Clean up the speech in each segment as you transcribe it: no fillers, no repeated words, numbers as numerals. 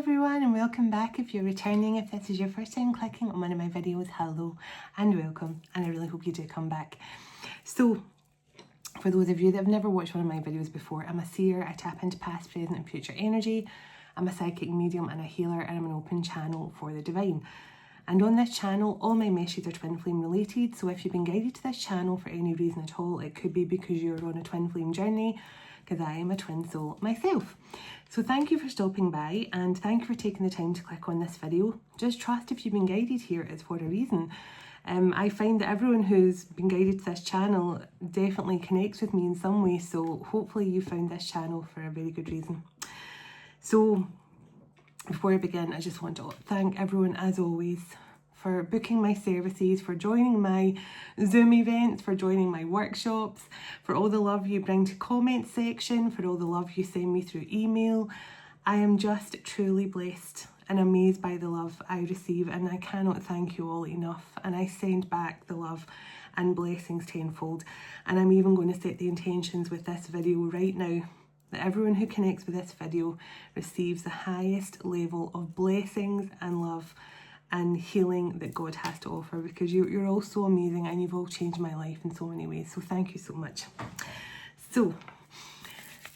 everyone, and welcome back. If you're returning, if this is your first time clicking on one of my videos, hello and welcome, and I really hope you do come back. So for those of you that have never watched one of my videos before, I'm a seer. I tap into past, present and future energy. I'm a psychic medium and a healer, and I'm an open channel for the divine. And on this channel, all my messages are twin flame related. So if you've been guided to this channel for any reason at all, it could be because you're on a twin flame journey, because I am a twin soul myself. So thank you for stopping by, and thank you for taking the time to click on this video. Just trust if you've been guided here, it's for a reason. I find that everyone who's been guided to this channel definitely connects with me in some way, so hopefully you found this channel for a very good reason. So before I begin, I just want to thank everyone, as always, for booking my services, for joining my Zoom events, for joining my workshops, for all the love you bring to comment section, for all the love you send me through email. I am just truly blessed and amazed by the love I receive, and I cannot thank you all enough. And I send back the love and blessings tenfold. And I'm even going to set the intentions with this video right now, that everyone who connects with this video receives the highest level of blessings and love and healing that God has to offer, because you're all so amazing and you've all changed my life in so many ways. So thank you so much. So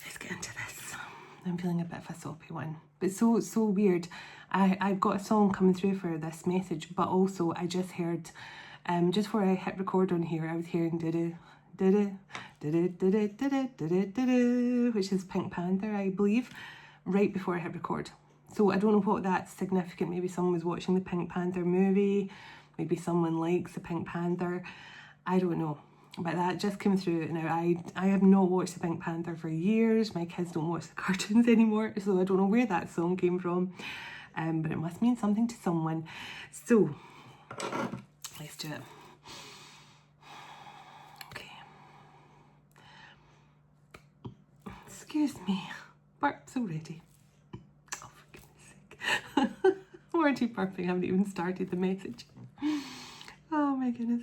let's get into this. I'm feeling a bit of a soppy one, but so weird. I've got a song coming through for this message, but also I just heard, just before I hit record on here, I was hearing which is Pink Panther, I believe, right before I hit record. So I don't know what that's significant. Maybe someone was watching the Pink Panther movie. Maybe someone likes the Pink Panther. I don't know. But that just came through. Now, I have not watched the Pink Panther for years. My kids don't watch the cartoons anymore. So I don't know where that song came from. But it must mean something to someone. So let's do it. Okay. Excuse me. Burp's already. I'm already burping, I haven't even started the message. Oh my goodness.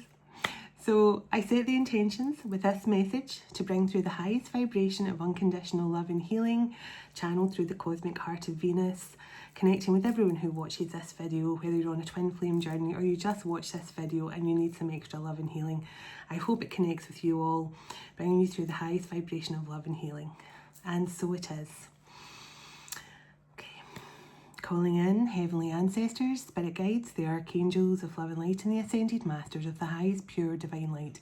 So I set the intentions with this message to bring through the highest vibration of unconditional love and healing, channeled through the cosmic heart of Venus, connecting with everyone who watches this video, whether you're on a twin flame journey or you just watch this video and you need some extra love and healing. I hope it connects with you all, bringing you through the highest vibration of love and healing. And so it is. Calling in heavenly ancestors, spirit guides, the archangels of love and light, and the ascended masters of the highest pure divine light.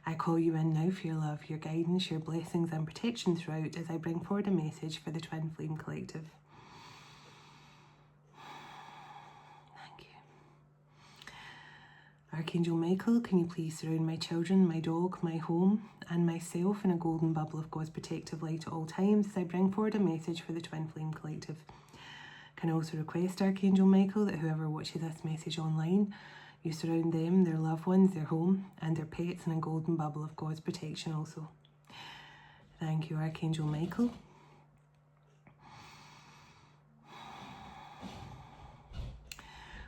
I call you in now for your love, your guidance, your blessings and protection throughout, as I bring forward a message for the Twin Flame Collective. Thank you. Archangel Michael, can you please surround my children, my dog, my home and myself in a golden bubble of God's protective light at all times, as I bring forward a message for the Twin Flame Collective. Can also request Archangel Michael that whoever watches this message online, you surround them, their loved ones, their home and their pets in a golden bubble of God's protection also. Thank you, Archangel Michael.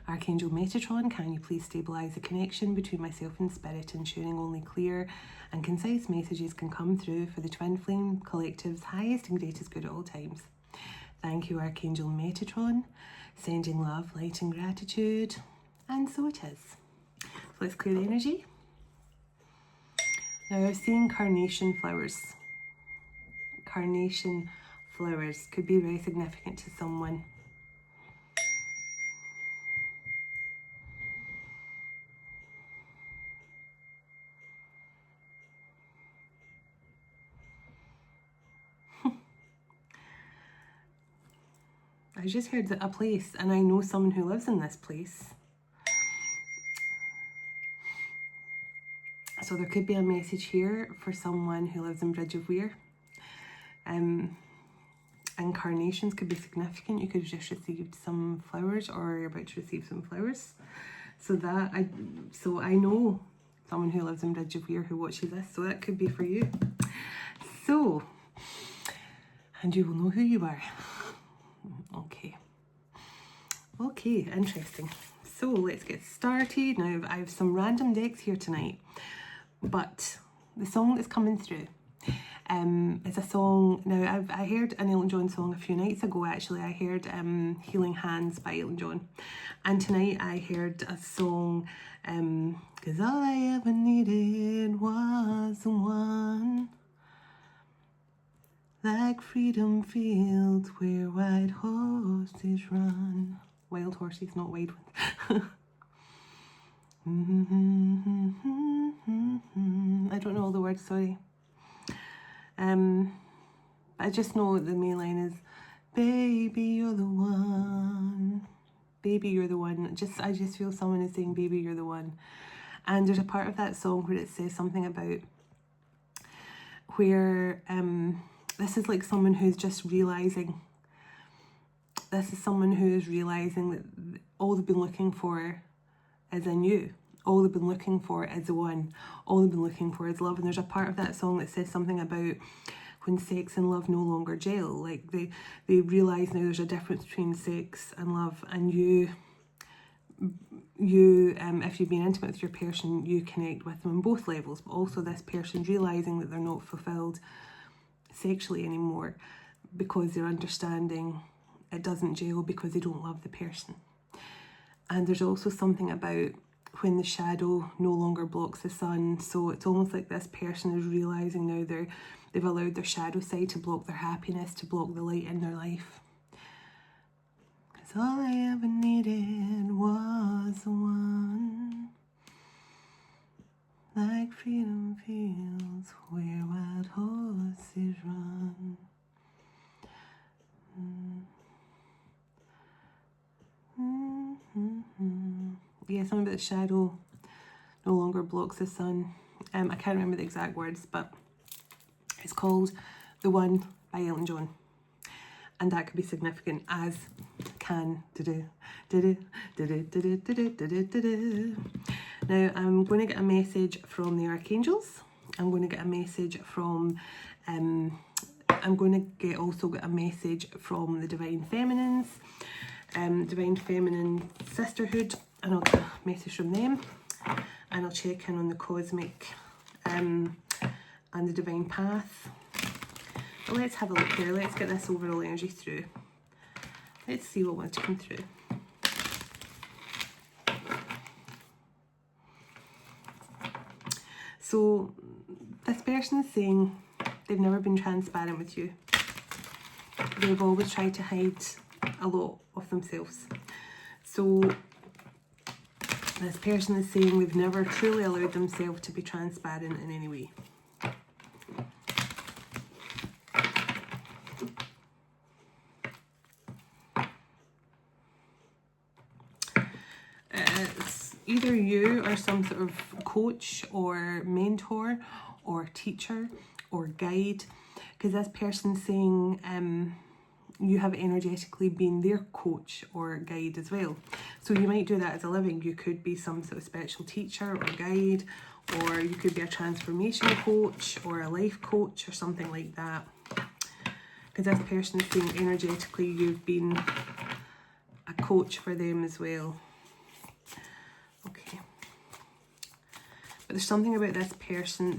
Archangel Metatron, can you please stabilise the connection between myself and Spirit, ensuring only clear and concise messages can come through for the Twin Flame Collective's highest and greatest good at all times. Thank you, Archangel Metatron, sending love, light and gratitude. And so it is. So let's clear the energy. Now I was seeing carnation flowers. Carnation flowers could be very significant to someone. I just heard a place, and I know someone who lives in this place. So there could be a message here for someone who lives in Bridge of Weir. And carnations could be significant. You could have just received some flowers, or you're about to receive some flowers. So I know someone who lives in Bridge of Weir who watches this, so that could be for you. So, and you will know who you are. Okay, interesting. So let's get started. Now I have some random decks here tonight, but the song that's coming through It's a song. Now, I heard an Elton John song a few nights ago, actually. I heard Healing Hands by Elton John. And tonight I heard a song, because all I ever needed was the one. Like freedom fields where white horses run. Wild horses, not wide ones. I don't know all the words, sorry. I just know the main line is, baby, you're the one. Baby, you're the one. I just feel someone is saying, baby, you're the one. And there's a part of that song where it says something about where this is like someone who's just realising. This is someone who is realising that all they've been looking for is in you. All they've been looking for is the one. All they've been looking for is love. And there's a part of that song that says something about when sex and love no longer gel. Like they realise now there's a difference between sex and love, and you if you've been intimate with your person, you connect with them on both levels, but also this person's realising that they're not fulfilled sexually anymore because they're understanding it doesn't gel because they don't love the person. And there's also something about when the shadow no longer blocks the sun. So it's almost like this person is realising now they've allowed their shadow side to block their happiness, to block the light in their life. Because all I ever needed was the one. Like freedom fields where wild horses run. Yeah, something about the shadow no longer blocks the sun. I can't remember the exact words, but it's called The One by Elton John. And that could be significant, as can Now I'm going to get a message from the Archangels. I'm going to get a message from I'm going to also get a message from the Divine Feminines, Divine Feminine Sisterhood, and I'll get a message from them, and I'll check in on the Cosmic and the Divine Path. But let's have a look here. Let's get this overall energy through. Let's see what wants to come through. So this person is saying they've never been transparent with you. They've always tried to hide a lot of themselves. So this person is saying they've never truly allowed themselves to be transparent in any way. It's either you or some sort of coach or mentor or teacher or guide, because this person's saying you have energetically been their coach or guide as well. So you might do that as a living. You could be some sort of spiritual teacher or guide, or you could be a transformation coach or a life coach or something like that. Because this person is saying energetically you've been a coach for them as well. Okay. But there's something about this person,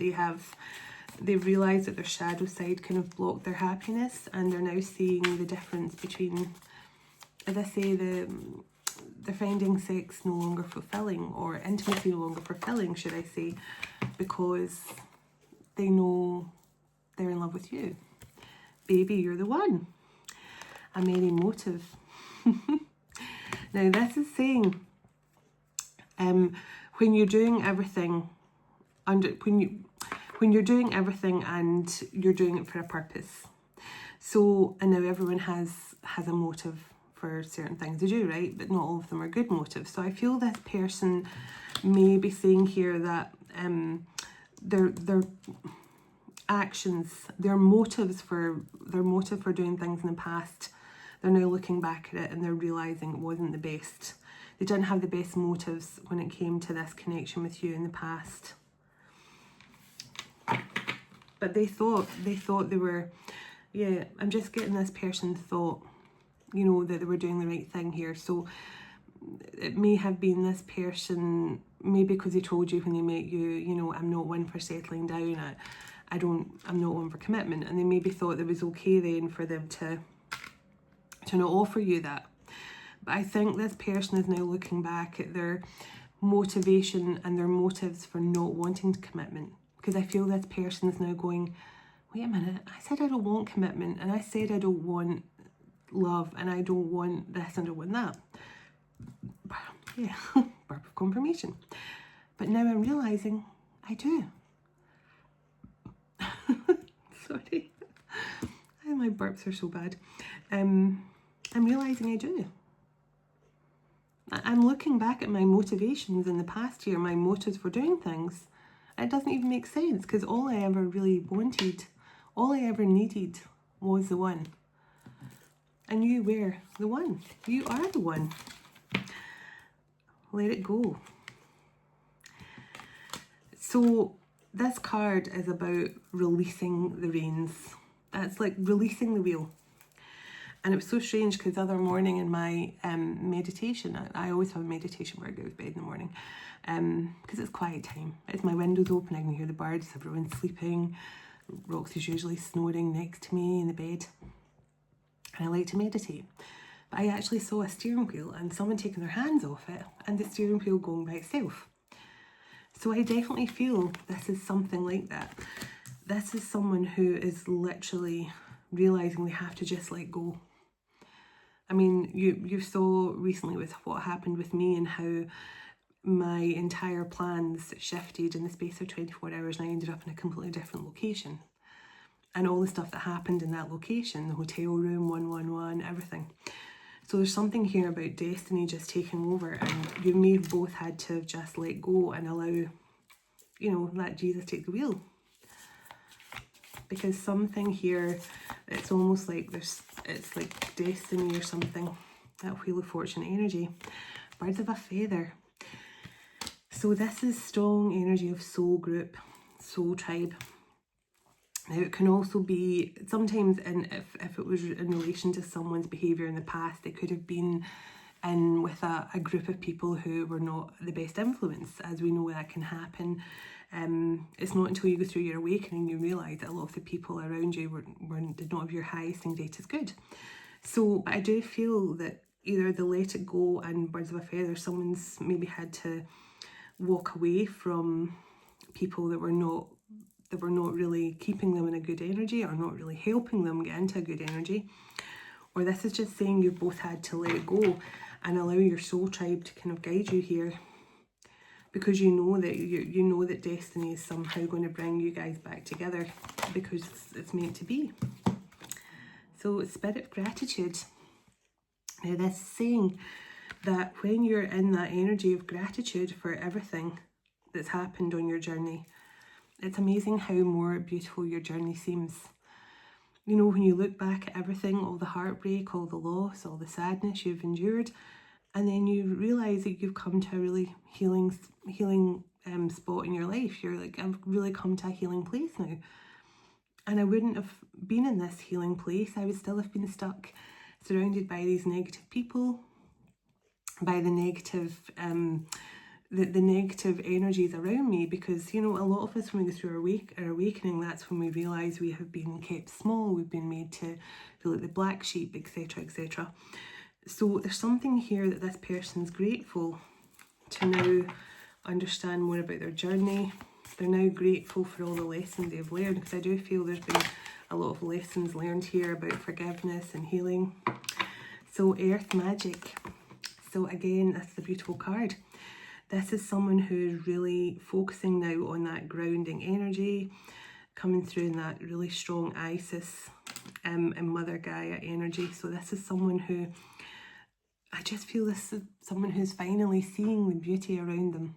they've realised that their shadow side kind of blocked their happiness, and they're now seeing the difference between, as I say, they're finding sex no longer fulfilling, or intimacy no longer fulfilling, should I say, because they know they're in love with you. Baby, you're the one. A merry motive. Now this is saying, when you're doing everything when you're doing everything and you're doing it for a purpose. So, and now everyone has a motive for certain things to do, right? But not all of them are good motives. So I feel this person may be saying here that their actions, their motive for doing things in the past, they're now looking back at it and they're realising it wasn't the best. They didn't have the best motives when it came to this connection with you in the past. But they thought they were, yeah, I'm just getting this person thought, you know, that they were doing the right thing here. So it may have been this person, maybe because they told you when they met you, you know, I'm not one for settling down. I'm not one for commitment. And they maybe thought it was okay then for them to not offer you that. But I think this person is now looking back at their motivation and their motives for not wanting commitment. Because I feel this person is now going, wait a minute, I said I don't want commitment, and I said I don't want love, and I don't want this and I don't want that. Yeah, burp of confirmation. But now I'm realising I do. Sorry. My burps are so bad. I'm realising I do. I'm looking back at my motivations in the past year, my motives for doing things. It doesn't even make sense, because all I ever really wanted, all I ever needed was the one. And you were the one. You are the one. Let it go. So this card is about releasing the reins. That's like releasing the wheel. And it was so strange because the other morning in my meditation, I always have a meditation where I go to bed in the morning, because it's quiet time. It's my windows open, I can hear the birds, everyone's sleeping. Roxy's usually snoring next to me in the bed. And I like to meditate. But I actually saw a steering wheel and someone taking their hands off it and the steering wheel going by itself. So I definitely feel this is something like that. This is someone who is literally realising they have to just let go. I mean, you saw recently with what happened with me and how my entire plans shifted in the space of 24 hours and I ended up in a completely different location. And all the stuff that happened in that location, the hotel room, 111, everything. So there's something here about destiny just taking over, and you may have both had to have just let go and allow, you know, let Jesus take the wheel. Because something here, it's almost like it's like destiny or something. That Wheel of Fortune energy. Birds of a feather. So this is strong energy of soul group, soul tribe. Now it can also be, sometimes if it was in relation to someone's behaviour in the past, it could have been in with a group of people who were not the best influence. As we know, that can happen. It's not until you go through your awakening you realise that a lot of the people around you did not have your highest and greatest good. So I do feel that either the let it go and birds of a feather, someone's maybe had to walk away from people that were not really keeping them in a good energy or not really helping them get into a good energy. Or this is just saying you've both had to let it go and allow your soul tribe to kind of guide you here, because you know that you know that destiny is somehow going to bring you guys back together because it's meant to be. So spirit of gratitude. Now this is saying that when you're in that energy of gratitude for everything that's happened on your journey, it's amazing how more beautiful your journey seems. You know, when you look back at everything, all the heartbreak, all the loss, all the sadness you've endured, and then you realise that you've come to a really healing spot in your life. You're like, I've really come to a healing place now. And I wouldn't have been in this healing place. I would still have been stuck, surrounded by these negative people, by the negative the negative energies around me, because, you know, a lot of us, when we go through our awakening, that's when we realise we have been kept small, we've been made to feel like the black sheep, etc, etc. So there's something here that this person's grateful to now understand more about their journey. They're now grateful for all the lessons they've learned, because I do feel there's been a lot of lessons learned here about forgiveness and healing. So Earth Magic. So again, that's the beautiful card. This is someone who's really focusing now on that grounding energy, coming through in that really strong Isis and Mother Gaia energy. So this is someone who, I just feel this is someone who's finally seeing the beauty around them.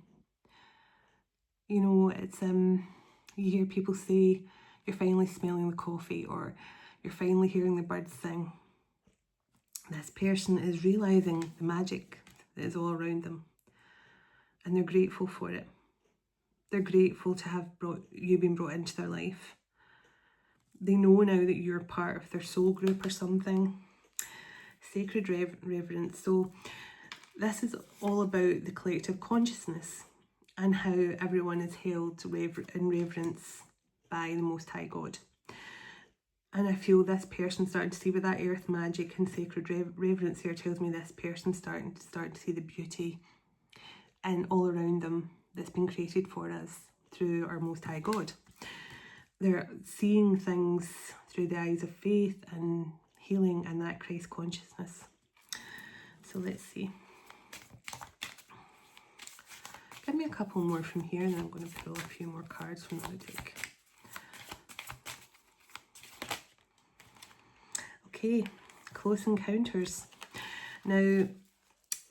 You know, it's, you hear people say, you're finally smelling the coffee, or you're finally hearing the birds sing. This person is realising the magic that is all around them. And they're grateful for it. They're grateful to have been brought into their life. They know now that you're part of their soul group or something. Sacred reverence. So this is all about the collective consciousness and how everyone is held in reverence by the Most High God. And I feel this person starting to see with that earth magic and sacred reverence here tells me this person starting to see the beauty and all around them that's been created for us through our Most High God. They're seeing things through the eyes of faith and healing and that Christ consciousness. So let's see. Give me a couple more from here and then I'm going to pull a few more cards from the deck. Okay, close encounters. Now,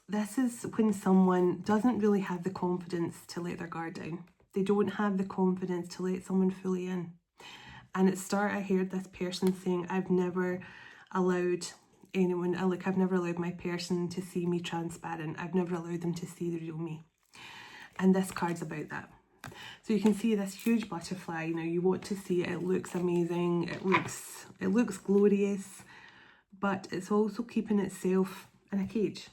this is when someone doesn't really have the confidence to let their guard down. They don't have the confidence to let someone fully in. And at the start, I heard this person saying, I've never allowed anyone, I've never allowed my person to see me transparent. I've never allowed them to see the real me. And this card's about that. So you can see this huge butterfly. You know, you want to see it. It looks amazing. It looks glorious, but it's also keeping itself in a cage.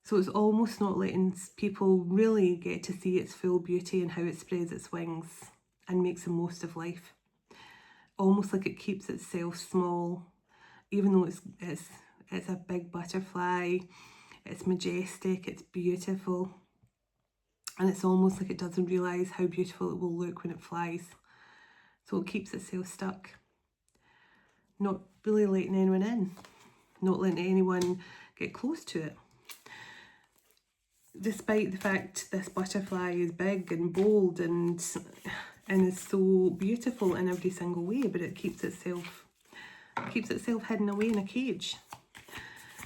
So it's almost not letting people really get to see its full beauty and how it spreads its wings and makes the most of life. Almost like it keeps itself small, even though it's a big butterfly. It's majestic. It's beautiful. And it's almost like it doesn't realise how beautiful it will look when it flies. So it keeps itself stuck. Not really letting anyone in. Not letting anyone get close to it. Despite the fact this butterfly is big and bold and is so beautiful in every single way, but it keeps itself hidden away in a cage.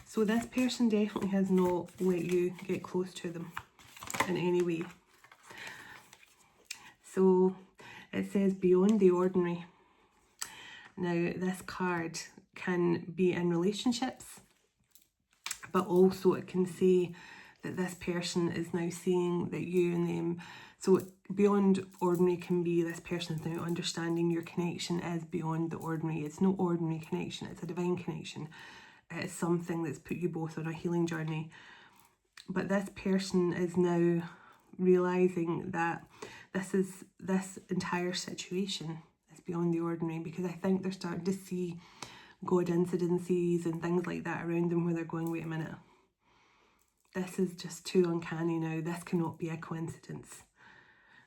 So this person definitely has not let you get close to them in any way. So it says beyond the ordinary. Now this card can be in relationships, but also it can say that this person is now seeing that you and them, so beyond ordinary can be this person is now understanding your connection is beyond the ordinary. It's no ordinary connection, it's a divine connection. It's something that's put you both on a healing journey. But this person is now realising that this entire situation is beyond the ordinary, because I think they're starting to see God incidences and things like that around them where they're going, wait a minute, this is just too uncanny now, this cannot be a coincidence.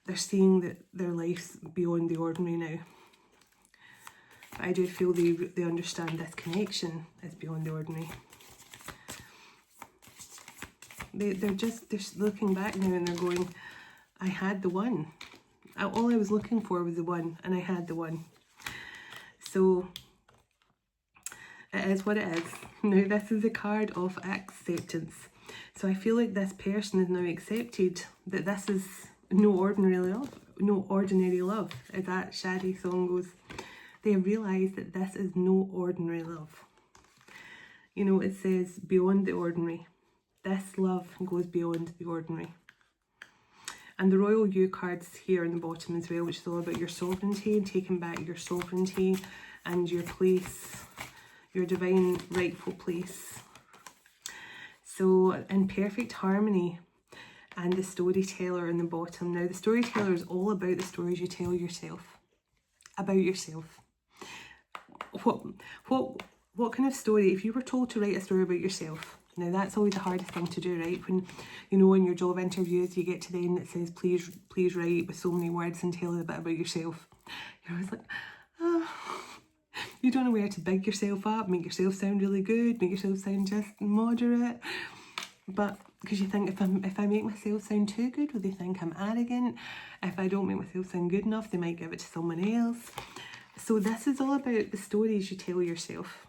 They're seeing that their life's beyond the ordinary now. But I do feel they understand this connection is beyond the ordinary. They're looking back now and they're going, I had the one. All I was looking for was the one, and I had the one. So it is what it is. Now this is a card of acceptance. So I feel like this person has now accepted that this is no ordinary love. No ordinary love, as that Shadi song goes. They have realised that this is no ordinary love. You know, it says beyond the ordinary. This love goes beyond the ordinary. And the Royal You card's here in the bottom as well, which is all about your sovereignty and taking back your sovereignty and your place, your divine rightful place. So in perfect harmony, and the storyteller in the bottom. Now the storyteller is all about the stories you tell yourself, about yourself. What kind of story, if you were told to write a story about yourself, now that's always the hardest thing to do, right? When, you know, in your job interviews, you get to the end that says, please write with so many words and tell us a bit about yourself. You're always like, oh. You don't know where to big yourself up, make yourself sound really good, make yourself sound just moderate. But because you think, if I make myself sound too good, will they think I'm arrogant? If I don't make myself sound good enough, they might give it to someone else. So this is all about the stories you tell yourself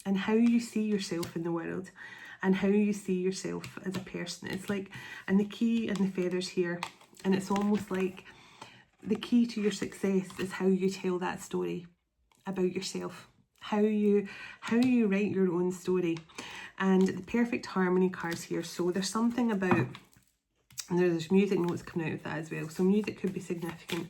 and how you see yourself in the world and how you see yourself as a person. It's like, and the key and the feathers here, and it's almost like the key to your success is how you tell that story about yourself, how you write your own story. And the perfect harmony cards here, so there's something about, and there's music notes coming out of that as well, so music could be significant,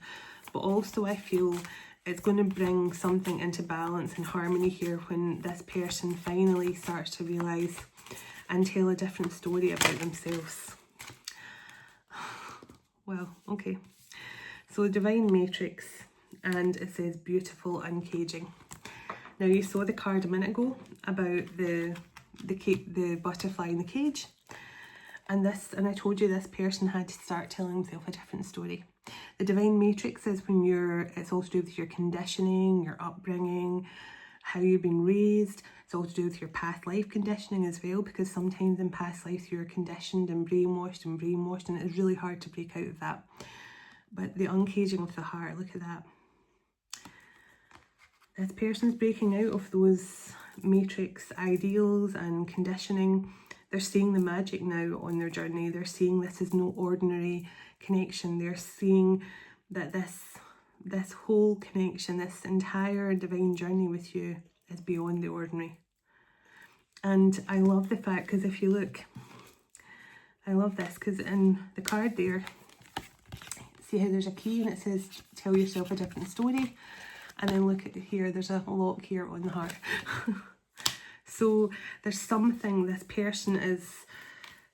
but also I feel it's going to bring something into balance and harmony here when this person finally starts to realise and tell a different story about themselves. Well, okay. So the Divine Matrix and it says beautiful uncaging. Now you saw the card a minute ago about the butterfly in the cage, and I told you this person had to start telling himself a different story. The divine matrix is when it's all to do with your conditioning, your upbringing, how you've been raised. It's all to do with your past life conditioning as well, because sometimes in past lives you're conditioned and brainwashed, and it's really hard to break out of that. But the uncaging of the heart, look at that. This person's breaking out of those matrix ideals and conditioning. They're seeing the magic now on their journey. They're seeing this is no ordinary connection. They're seeing that this whole connection, this entire divine journey with you is beyond the ordinary. And I love the fact, because if you look, I love this, because in the card there, see how there's a key and it says tell yourself a different story. And then look at here, there's a lock here on the heart. So there's something, this person is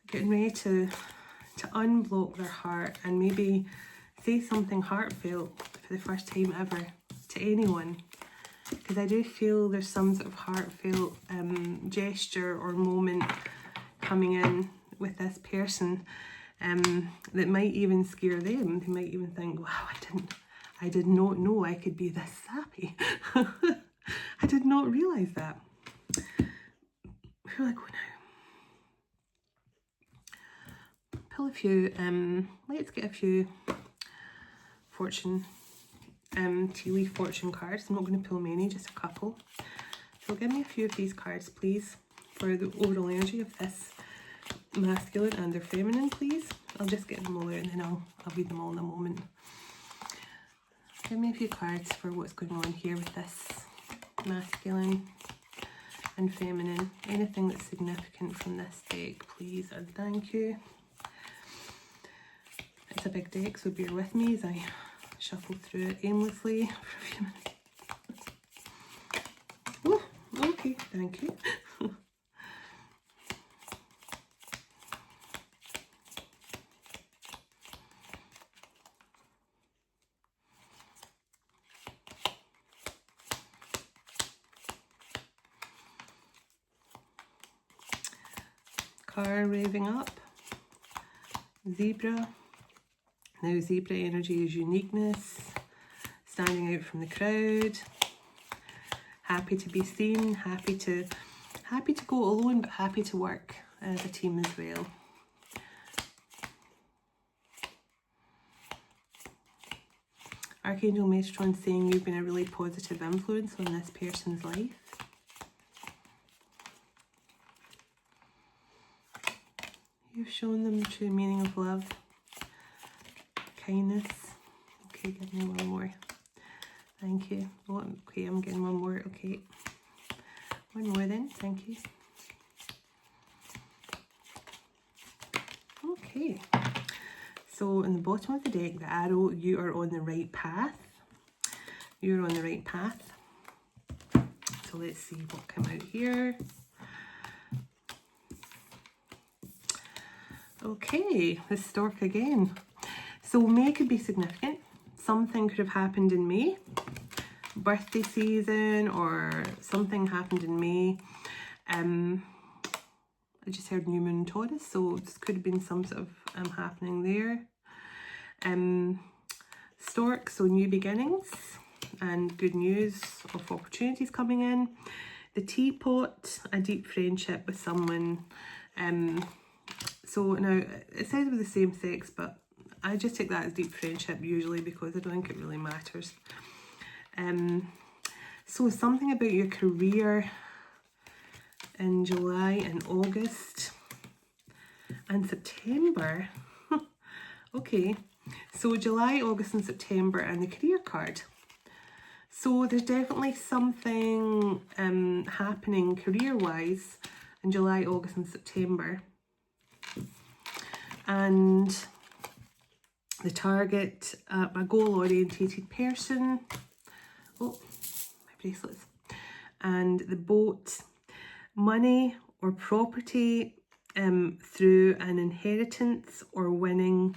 getting ready to unblock their heart and maybe say something heartfelt for the first time ever to anyone. Because I do feel there's some sort of heartfelt gesture or moment coming in with this person that might even scare them. They might even think, wow, I did not know I could be this sappy. I did not realise that. Where will I go now? Pull a few, let's get a few fortune, tea leaf fortune cards. I'm not going to pull many, just a couple. So give me a few of these cards, please, for the overall energy of this masculine and their feminine, please. I'll just get them all out and then I'll read them all in a moment. Give me a few cards for what's going on here with this masculine and feminine. Anything that's significant from this deck, please, and thank you. It's a big deck, so bear with me as I shuffle through it aimlessly for a few minutes. Oh, okay, thank you. Car revving up, zebra. Now zebra energy is uniqueness, standing out from the crowd, happy to be seen, happy to go alone, but happy to work as a team as well. Archangel Maestron saying you've been a really positive influence on this person's life. You've shown them the true meaning of love, kindness. Okay, give me one more. Thank you. Oh, okay, I'm getting one more. Okay, one more then. Thank you. Okay, so in the bottom of the deck, the arrow, you are on the right path. You're on the right path. So let's see what came out here. Okay, the stork again. So May could be significant. Something could have happened in May, birthday season, or something happened in May. I just heard new moon Taurus, so this could have been some sort of happening there. Stork, so new beginnings and good news of opportunities coming in. The teapot, a deep friendship with someone. So now it says with the same sex, but I just take that as deep friendship usually because I don't think it really matters. So something about your career in July and August and September. Okay, so July, August and September and the career card. So there's definitely something happening career-wise in July, August and September. And the target, a goal-orientated person. Oh, my bracelets. And the boat, money or property through an inheritance or winning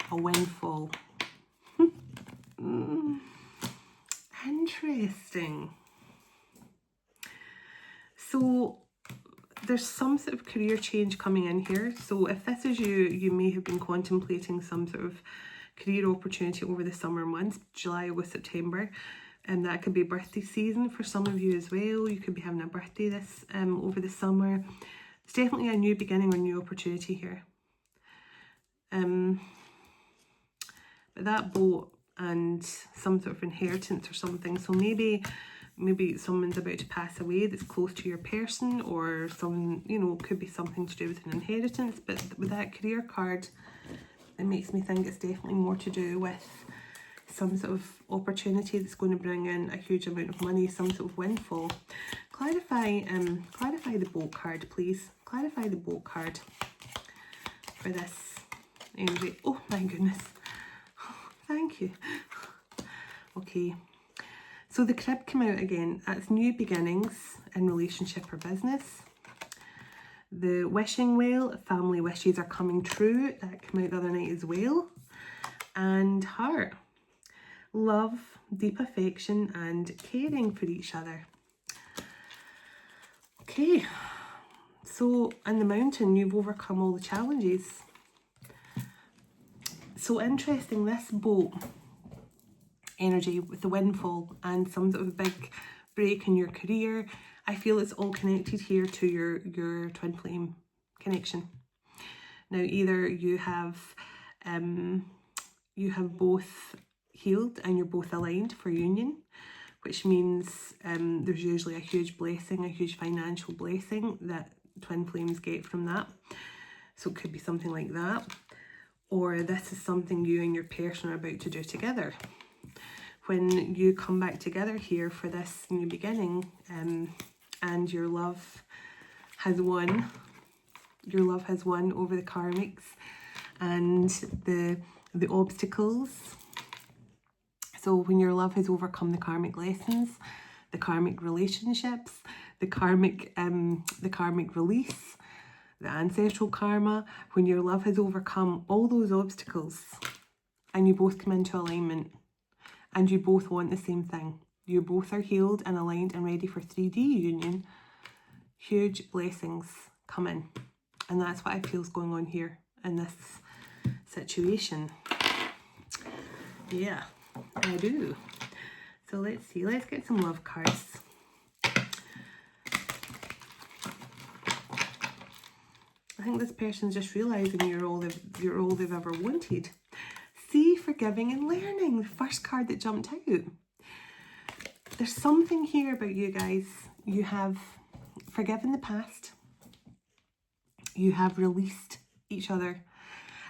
a windfall. Interesting. So there's some sort of career change coming in here. So if this is you, you may have been contemplating some sort of career opportunity over the summer months, July, August, September. And that could be birthday season for some of you as well. You could be having a birthday this over the summer. It's definitely a new beginning or new opportunity here. But that boat and some sort of inheritance or something. So maybe someone's about to pass away that's close to your person, or someone, you know, could be something to do with an inheritance. But with that career card, it makes me think it's definitely more to do with some sort of opportunity that's going to bring in a huge amount of money, some sort of windfall. Clarify the boat card, please. Clarify the boat card for this energy. Oh my goodness. Thank you. Okay. So the crib came out again. That's new beginnings in relationship or business. The wishing well, family wishes are coming true. That came out the other night as well. And heart. Love, deep affection and caring for each other. Okay. So in the mountain, you've overcome all the challenges. So interesting, this boat energy with the windfall and some sort of big break in your career. I feel it's all connected here to your twin flame connection. Now, either you have both healed and you're both aligned for union, which means there's usually a huge blessing, a huge financial blessing that twin flames get from that. So it could be something like that. Or this is something you and your person are about to do together. When you come back together here for this new beginning, and your love has won over the karmics and the obstacles. So when your love has overcome the karmic lessons, the karmic relationships, the karmic release, the ancestral karma, when your love has overcome all those obstacles and you both come into alignment and you both want the same thing, you both are healed and aligned and ready for 3D union, huge blessings come in. And that's what I feel is going on here in this situation. Yeah, I do. So let's see, let's get some love cards. I think this person's just realising you're all they've ever wanted. See, forgiving and learning, the first card that jumped out. There's something here about you guys. You have forgiven the past. You have released each other.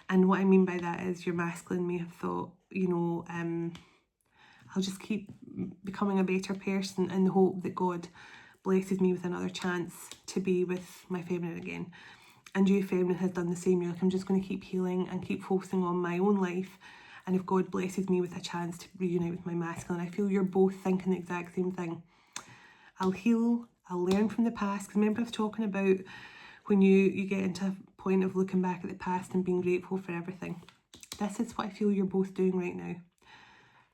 And what I mean by that is your masculine may have thought, you know, I'll just keep becoming a better person in the hope that God blesses me with another chance to be with my feminine again. And you, feminine, has done the same. You're like, I'm just going to keep healing and keep focusing on my own life. And if God blesses me with a chance to reunite with my masculine, I feel you're both thinking the exact same thing. I'll heal, I'll learn from the past. Because remember I was talking about when you get into a point of looking back at the past and being grateful for everything. This is what I feel you're both doing right now.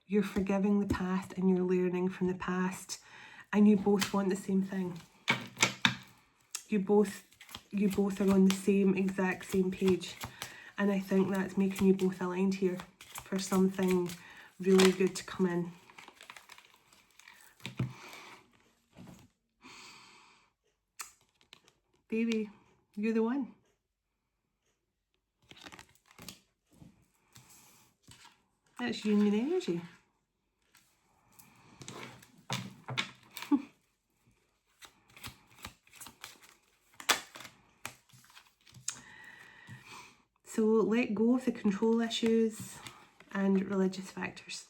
You're forgiving the past and you're learning from the past. And you both want the same thing. You both are on the exact same page. And I think that's making you both aligned here for something really good to come in. Baby, you're the one. That's union energy. So let go of the control issues and religious factors.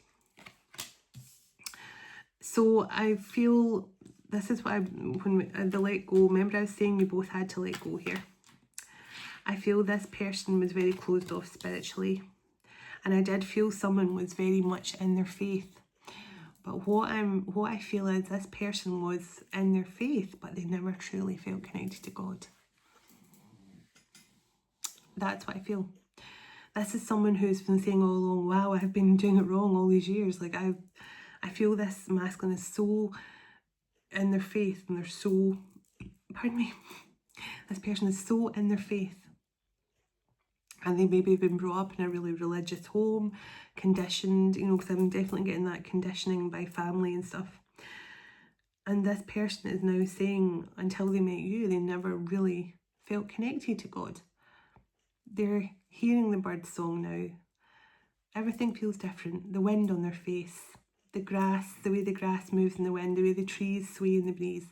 So I feel this is what the let go, remember I was saying you both had to let go here. I feel this person was very closed off spiritually. And I did feel someone was very much in their faith. But what I feel is this person was in their faith, but they never truly felt connected to God. That's what I feel. This is someone who's been saying all along, wow, I've been doing it wrong all these years. Like I feel this masculine is so in their faith, and they're so, pardon me, this person is so in their faith, and they maybe have been brought up in a really religious home, conditioned, you know, because I'm definitely getting that conditioning by family and stuff. And this person is now saying, until they met you, they never really felt connected to God. They're hearing the bird's song now. Everything feels different. The wind on their face, the grass, the way the grass moves in the wind, the way the trees sway in the breeze.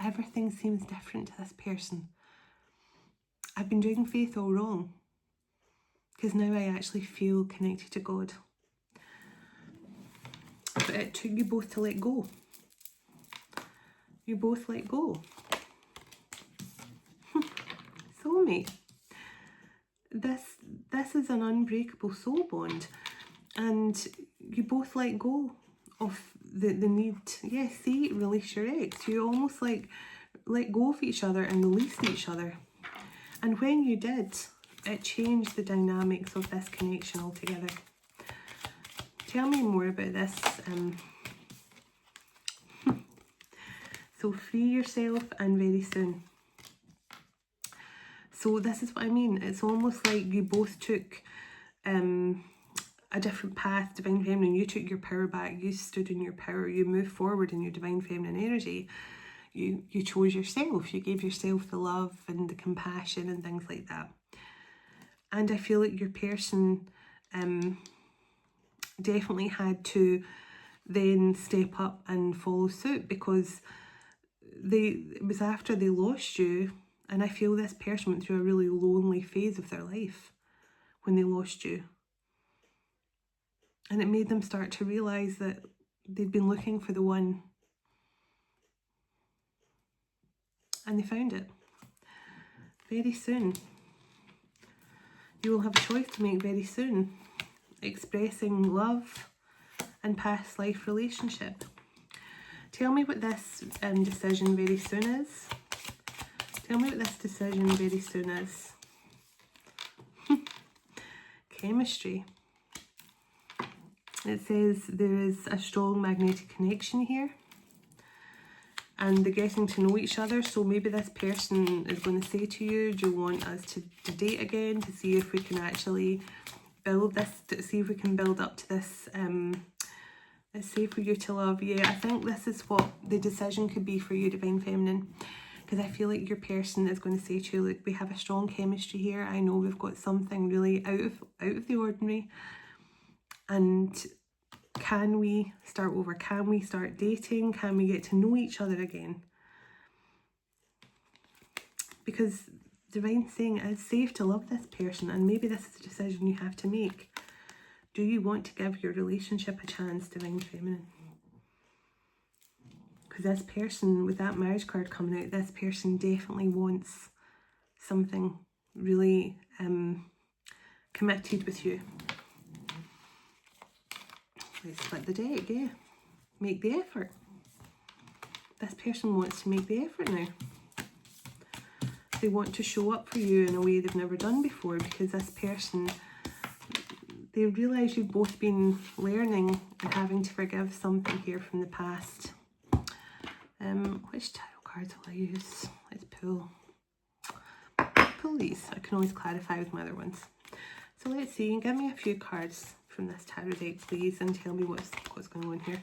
Everything seems different to this person. I've been doing faith all wrong, because now I actually feel connected to God. But it took you both to let go. You both let go. Soulmate. This is an unbreakable soul bond, and you both let go of the need. Yeah, see, release your ex. You almost like let go of each other and release each other. And when you did, it changed the dynamics of this connection altogether. Tell me more about this. So free yourself, and very soon. So this is what I mean. It's almost like you both took a different path, divine feminine. You took your power back. You stood in your power. You moved forward in your divine feminine energy. You chose yourself. You gave yourself the love and the compassion and things like that. And I feel like your person definitely had to then step up and follow suit, because it was after they lost you. And I feel this person went through a really lonely phase of their life when they lost you. And it made them start to realise that they'd been looking for the one. And they found it. Very soon. You will have a choice to make very soon. Expressing love and past life relationship. Tell me what this decision very soon is. Tell me what this decision very soon is. Chemistry. It says there is a strong magnetic connection here. And they're getting to know each other. So maybe this person is going to say to you, do you want us to date again, to see if we can actually build this, to see if we can build up to this, let's say for you to love. Yeah, I think this is what the decision could be for you, divine feminine. Because I feel like your person is going to say to you, look, we have a strong chemistry here. I know we've got something really out of the ordinary. And can we start over? Can we start dating? Can we get to know each other again? Because divine saying it's safe to love this person, and maybe this is a decision you have to make. Do you want to give your relationship a chance, divine feminine? Because this person, with that marriage card coming out, this person definitely wants something really committed with you. Let's split the deck, yeah. Make the effort. This person wants to make the effort now. They want to show up for you in a way they've never done before, because this person, they realise you've both been learning and having to forgive something here from the past. Which tarot cards will I use? Let's pull these. I can always clarify with my other ones. So let's see, and give me a few cards from this tarot deck, please, and tell me what's going on here.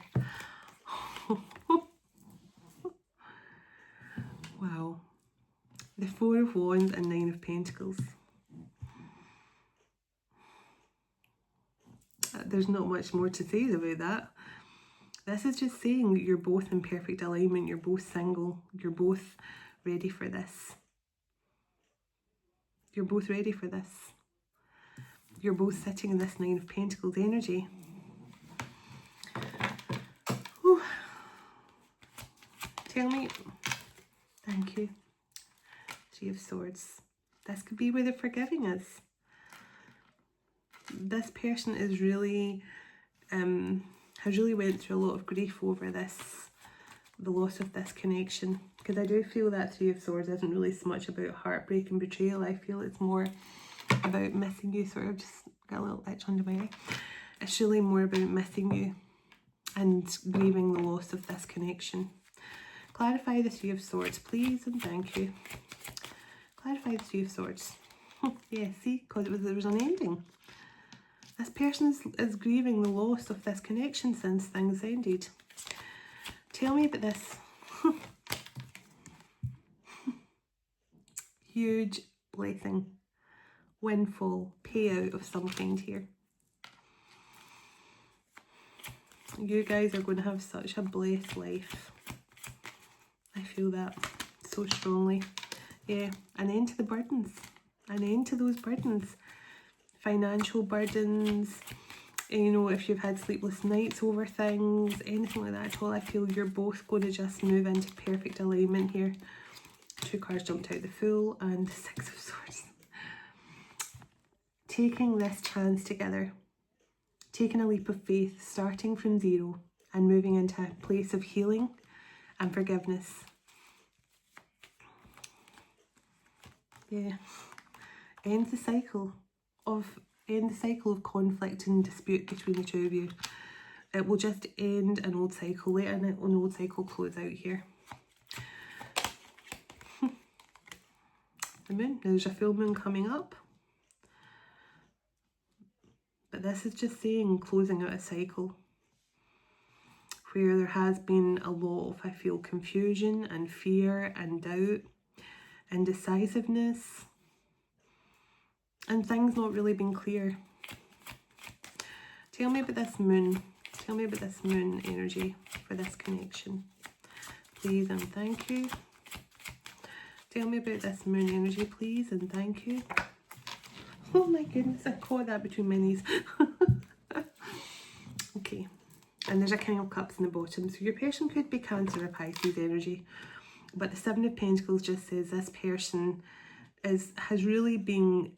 Wow. The Four of Wands and Nine of Pentacles. There's not much more to say about that. This is just saying you're both in perfect alignment, you're both single, you're both ready for this. You're both ready for this. You're both sitting in this Nine of Pentacles energy. Whew. Tell me. Thank you. Three of Swords. This could be where the forgiving is. This person is really, has really went through a lot of grief over this, the loss of this connection. Because I do feel that Three of Swords isn't really so much about heartbreak and betrayal. I feel it's more about missing you. Sort of just got a little itch under my eye. It's really more about missing you and grieving the loss of this connection. Clarify the Three of Swords, please, and thank you. Clarify the Three of Swords. Yeah, see, because there was an ending. This person is grieving the loss of this connection since things ended. Tell me about this. Huge blessing, windfall, payout of some kind here. You guys are going to have such a blessed life. I feel that so strongly. Yeah, an end to the burdens. An end to those burdens. Financial burdens. You know, if you've had sleepless nights over things, anything like that at all, I feel you're both going to just move into perfect alignment here. Two cards jumped out, the Fool and the Six of Swords. Taking this chance together, taking a leap of faith, starting from zero and moving into a place of healing and forgiveness. Yeah. End the cycle of conflict and dispute between the two of you. It will just end an old cycle, let an old cycle close out here. The moon. There's a full moon coming up. But this is just saying closing out a cycle where there has been a lot of, I feel, confusion and fear and doubt, indecisiveness, and things not really being clear. Tell me about this moon. Tell me about this moon energy for this connection, please, and thank you. Tell me about this moon energy, please, and thank you. Oh my goodness, I caught that between my knees. Okay, and there's a King of Cups in the bottom, so your person could be Cancer or Pisces energy, but the Seven of Pentacles just says this person has really been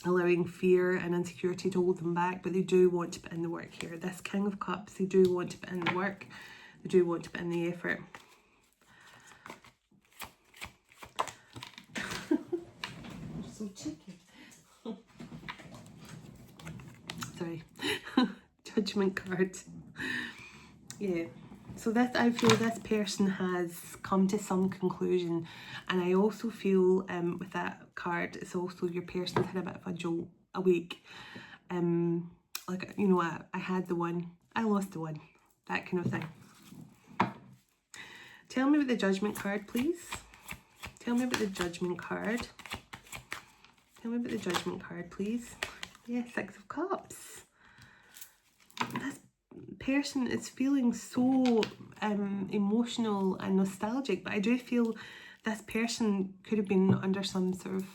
allowing fear and insecurity to hold them back, but they do want to put in the work here. This King of Cups, they do want to put in the work, they do want to put in the effort. So cheeky. Sorry. Judgment card. Yeah. So this, I feel this person has come to some conclusion, and I also feel with that card, it's also your person's had a bit of a jolt awake. Like, you know, I had the one, I lost the one, that kind of thing. Tell me about the Judgment card, please. Tell me about the Judgment card. Tell me about the Judgment card, please. Yeah, Six of Cups. This person is feeling so emotional and nostalgic, but I do feel this person could have been under some sort of,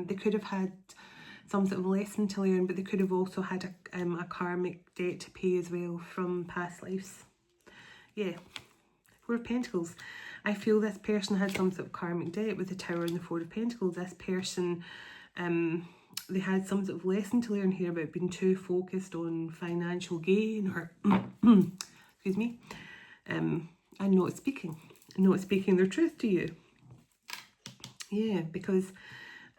they could have had some sort of lesson to learn, but they could have also had a karmic debt to pay as well from past lives. Yeah, Four of Pentacles. I feel this person had some sort of karmic debt with the Tower and the Four of Pentacles. This person, they had some sort of lesson to learn here about being too focused on financial gain or, excuse me, and not speaking their truth to you. Yeah, because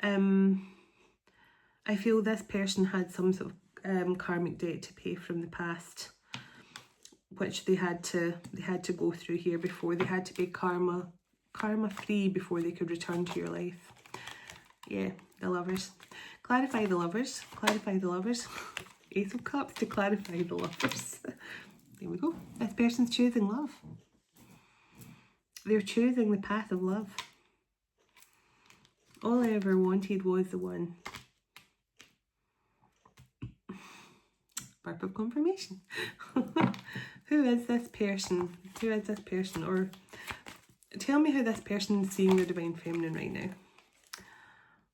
I feel this person had some sort of karmic debt to pay from the past, which they had to go through here before. They had to be karma free before they could return to your life. Yeah, the Lovers. Clarify the Lovers. Clarify the Lovers. Ace of Cups to clarify the Lovers. There we go. This person's choosing love. They're choosing the path of love. All I ever wanted was the one. Burp of confirmation. Who is this person? Who is this person? Or tell me how this person is seeing your Divine Feminine right now.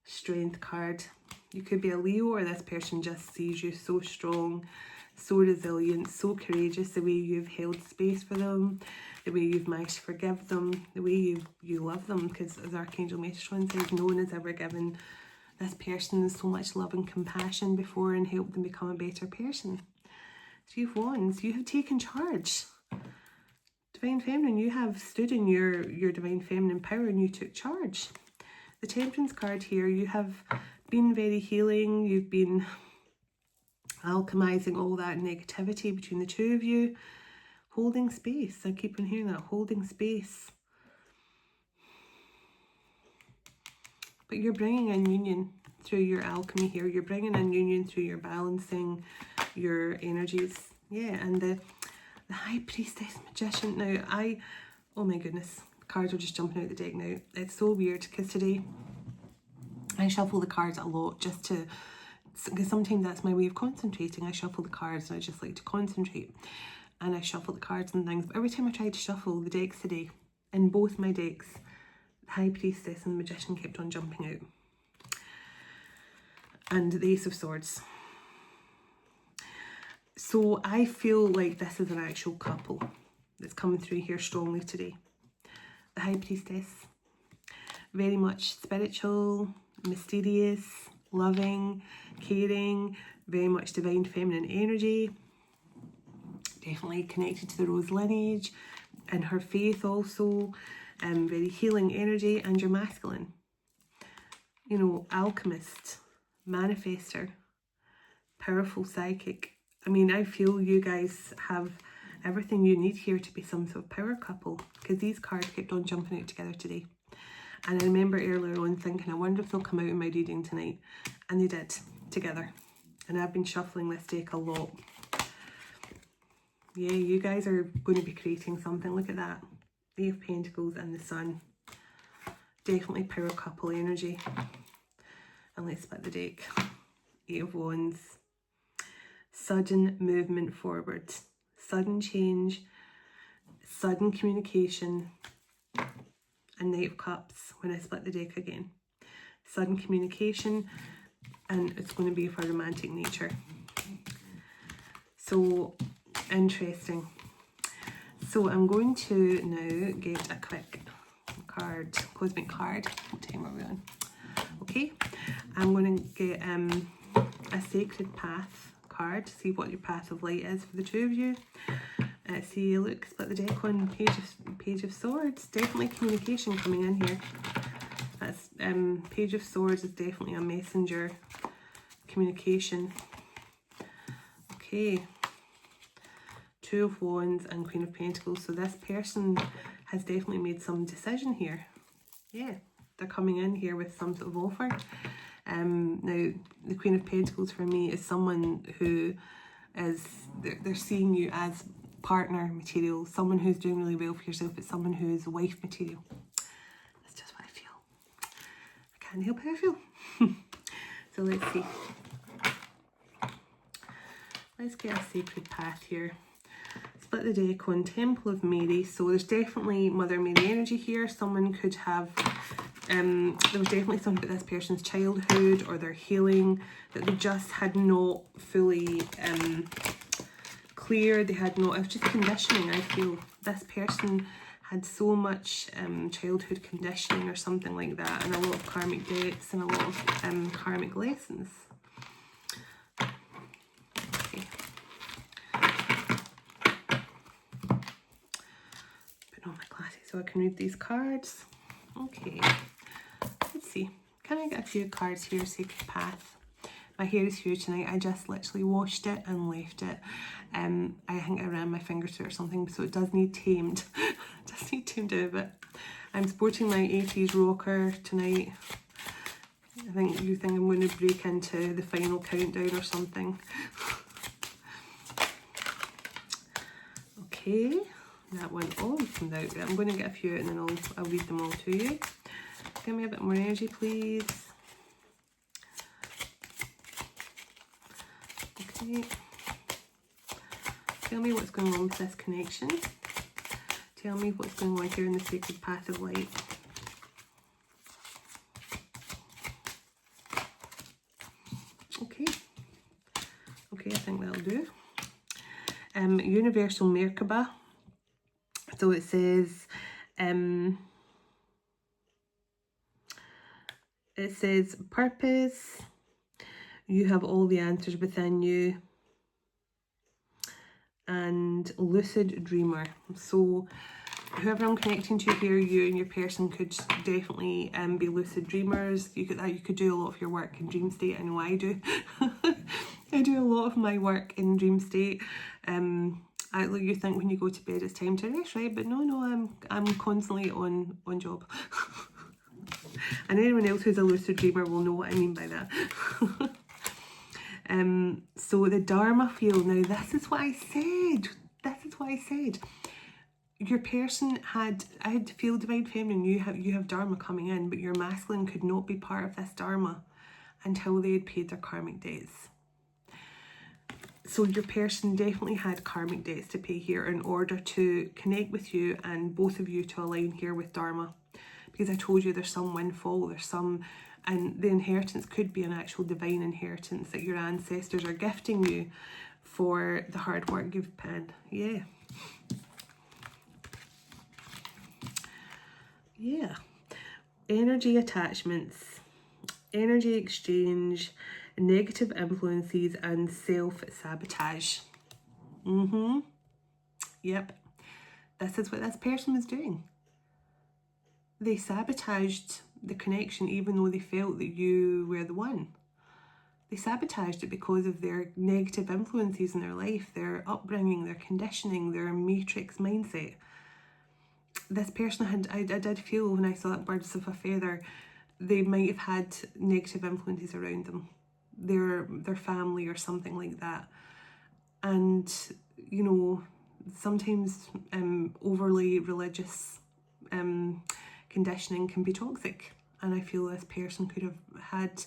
Strength card. You could be a Leo, or this person just sees you so strong, so resilient, so courageous, the way you've held space for them, the way you've managed to forgive them, the way you love them, because as Archangel Metatron says, no one has ever given this person so much love and compassion before and helped them become a better person. Three of Wands, you have taken charge. Divine Feminine, you have stood in your Divine Feminine power and you took charge. The Temperance card here, you have been very healing, you've been alchemizing all that negativity between the two of you, holding space. I keep on hearing that, holding space. But you're bringing in union through your alchemy here. You're bringing in union through your balancing your energies. Yeah, and the High Priestess, Magician. Now, oh my goodness, cards are just jumping out the deck now. It's so weird because today I shuffle the cards a lot just to, because sometimes that's my way of concentrating. I shuffle the cards and I just like to concentrate. And I shuffle the cards and things. But every time I tried to shuffle the decks today, in both my decks, High Priestess and the Magician kept on jumping out. And the Ace of Swords. So I feel like this is an actual couple that's coming through here strongly today. The High Priestess, very much spiritual, mysterious, loving, caring, very much divine feminine energy. Definitely connected to the rose lineage and her faith also. Very healing energy. And your masculine, you know, alchemist, manifester, powerful psychic. I mean, I feel you guys have everything you need here to be some sort of power couple, because these cards kept on jumping out together today. And I remember earlier on thinking, I wonder if they'll come out in my reading tonight. And they did, together. And I've been shuffling this deck a lot. Yeah, you guys are going to be creating something. Look at that. Eight of Pentacles and the Sun. Definitely power couple energy. And let's split the deck. Eight of Wands. Sudden movement forward. Sudden change. Sudden communication. And Knight of Cups when I split the deck again. Sudden communication. And it's going to be for romantic nature. So interesting. So I'm going to now get a quick card, cosmic card. What time are we on? Okay, I'm going to get a sacred path card to see what your path of light is for the two of you. See, look, split the deck on Page of Swords. Definitely communication coming in here. That's Page of Swords is definitely a messenger communication. Okay. Two of Wands and Queen of Pentacles. So this person has definitely made some decision here. Yeah, they're coming in here with some sort of offer. Now, the Queen of Pentacles for me is someone who is, they're seeing you as partner material, someone who's doing really well for yourself. It's someone who is wife material. That's just what I feel. I can't help how I feel. So let's see. Let's get a sacred path here. Split the deck on Temple of Mary. So there's definitely Mother Mary energy here. Someone could have, there was definitely something about this person's childhood or their healing that they just had not fully clear. They had not, it was just conditioning, I feel. This person had so much childhood conditioning or something like that, and a lot of karmic debts and a lot of karmic lessons. So I can read these cards. Okay, let's see. Can I get a few cards here? Sacred Path. My hair is here tonight. I just literally washed it and left it. I think I ran my fingers through it or something, so it does need tamed. It does need tamed out a bit. I'm sporting my 80s rocker tonight. I think you think I'm going to break into the final countdown or something. Okay. That one all comes out. I'm going to get a few out and then I'll read them all to you. Give me a bit more energy, please. Okay. Tell me what's going on with this connection. Tell me what's going on here in the sacred path of light. Okay. Okay, I think that'll do. Universal Merkaba. So it says, purpose, you have all the answers within you, and lucid dreamer. So whoever I'm connecting to here, you and your person could definitely be lucid dreamers. You could do a lot of your work in dream state. I know I do. I do a lot of my work in dream state. You think when you go to bed it's time to rest, right? But no, I'm constantly on job. And anyone else who's a lucid dreamer will know what I mean by that. So the Dharma field, now this is what I said. This is what I said. Your person I had to feel divine feminine, you have Dharma coming in, but your masculine could not be part of this Dharma until they had paid their karmic debts. So your person definitely had karmic debts to pay here in order to connect with you and both of you to align here with Dharma. Because I told you there's some windfall, there's some, and the inheritance could be an actual divine inheritance that your ancestors are gifting you for the hard work you've put in. Yeah. Yeah. Energy attachments, energy exchange, negative influences, and self-sabotage. Yep. This is what this person was doing. They sabotaged the connection even though they felt that you were the one. They sabotaged it because of their negative influences in their life, their upbringing, their conditioning, their matrix mindset. This person I did feel when I saw that birds of a feather, they might have had negative influences around them, their family or something like that. And, you know, sometimes overly religious conditioning can be toxic. And I feel this person could have had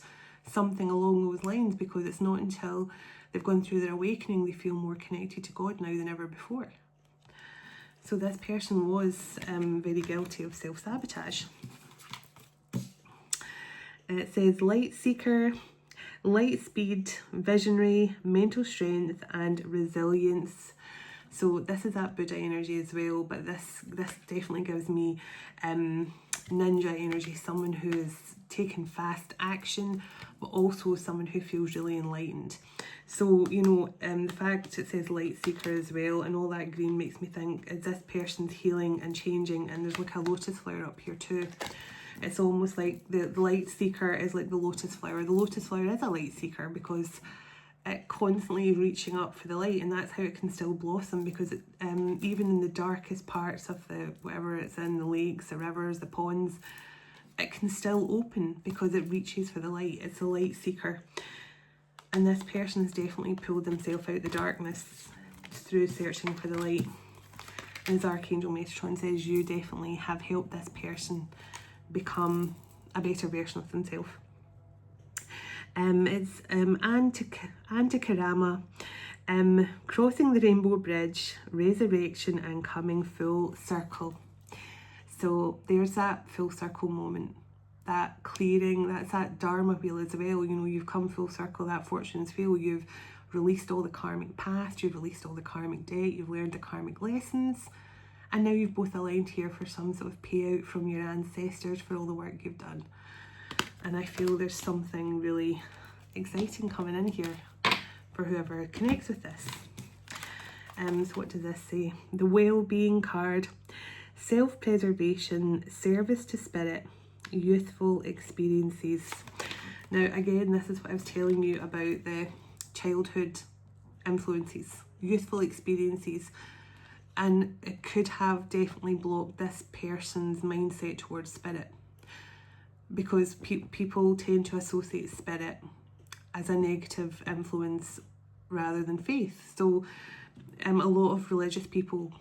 something along those lines, because it's not until they've gone through their awakening they feel more connected to God now than ever before. So this person was very guilty of self-sabotage. It says light seeker, light speed, visionary, mental strength, and resilience. So this is that Buddha energy as well, but this definitely gives me ninja energy, someone who is taking fast action, but also someone who feels really enlightened. So, you know, the fact it says light seeker as well, and all that green makes me think, is this person's healing and changing? And there's like a lotus flower up here too. It's almost like the light seeker is like the lotus flower. The lotus flower is a light seeker because it constantly reaching up for the light, and that's how it can still blossom, because it, even in the darkest parts of the whatever it's in, the lakes, the rivers, the ponds, it can still open because it reaches for the light. It's a light seeker. And this person has definitely pulled themselves out of the darkness through searching for the light. And as Archangel Metatron says, you definitely have helped this person become a better version of themselves. It's Antikarama, crossing the rainbow bridge, resurrection, and coming full circle. So there's that full circle moment, that clearing, that's that Dharma wheel as well. You know, you've come full circle, that fortune's wheel. You've released all the karmic past, you've released all the karmic debt, you've learned the karmic lessons, and now you've both aligned here for some sort of payout from your ancestors for all the work you've done. And I feel there's something really exciting coming in here for whoever connects with this. So what does this say? The well-being card, self-preservation, service to spirit, youthful experiences. Now again, this is what I was telling you about the childhood influences, youthful experiences, and it could have definitely blocked this person's mindset towards spirit, because people tend to associate spirit as a negative influence rather than faith. So a lot of religious people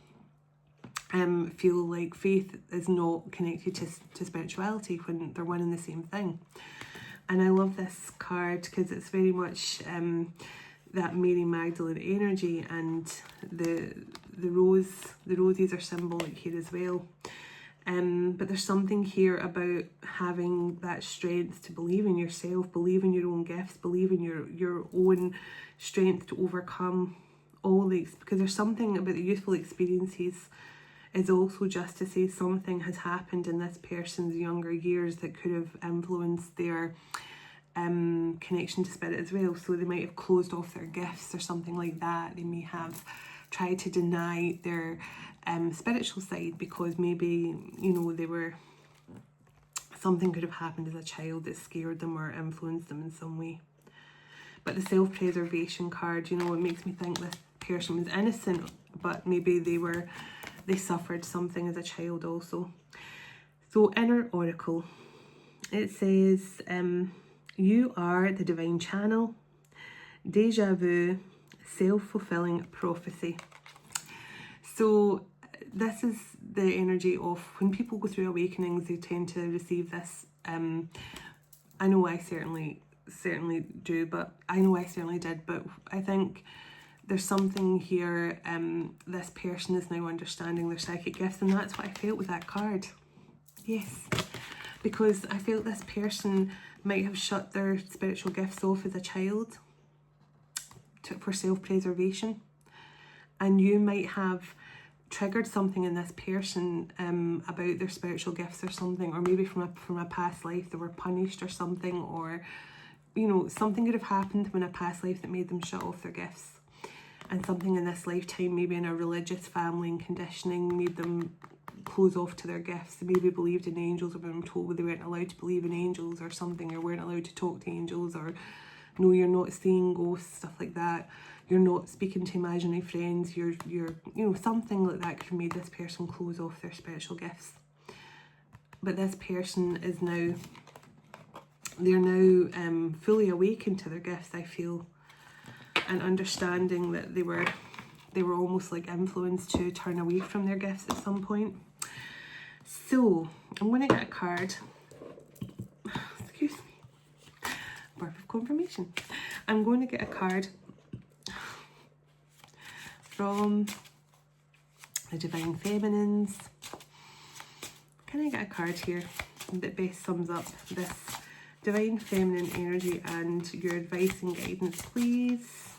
feel like faith is not connected to spirituality when they're one and the same thing. And I love this card because it's very much that Mary Magdalene energy, and the roses are symbolic here as well. But there's something here about having that strength to believe in yourself, believe in your own gifts, believe in your own strength to overcome all these, because there's something about the youthful experiences is also just to say something has happened in this person's younger years that could have influenced their connection to spirit as well. So they might have closed off their gifts or something like that. They may have tried to deny their spiritual side because maybe, you know, something could have happened as a child that scared them or influenced them in some way. But the self-preservation card, you know, it makes me think this person was innocent, but maybe they suffered something as a child also. So inner oracle, it says, you are the divine channel, deja vu, self-fulfilling prophecy. So this is the energy of when people go through awakenings, they tend to receive this. I know I certainly do, but I know I certainly did, but I think there's something here. This person is now understanding their psychic gifts, and that's what I felt with that card. Yes, because I felt this person might have shut their spiritual gifts off as a child for self-preservation, and you might have triggered something in this person about their spiritual gifts or something, or maybe from a past life they were punished or something, or you know, something could have happened in a past life that made them shut off their gifts, and something in this lifetime, maybe in a religious family and conditioning, made them close off to their gifts. They maybe believed in angels, or been told they weren't allowed to believe in angels or something, or weren't allowed to talk to angels, or no, you're not seeing ghosts, stuff like that. You're not speaking to imaginary friends. You're you know, something like that could have made this person close off their spiritual gifts. But this person is now, they're now fully awakened to their gifts, I feel, and understanding that they were almost like influenced to turn away from their gifts at some point. So I'm going to get a card. Excuse me. Birth of confirmation. I'm going to get a card from the Divine Feminines. Can I get a card here that best sums up this Divine Feminine energy and your advice and guidance, please?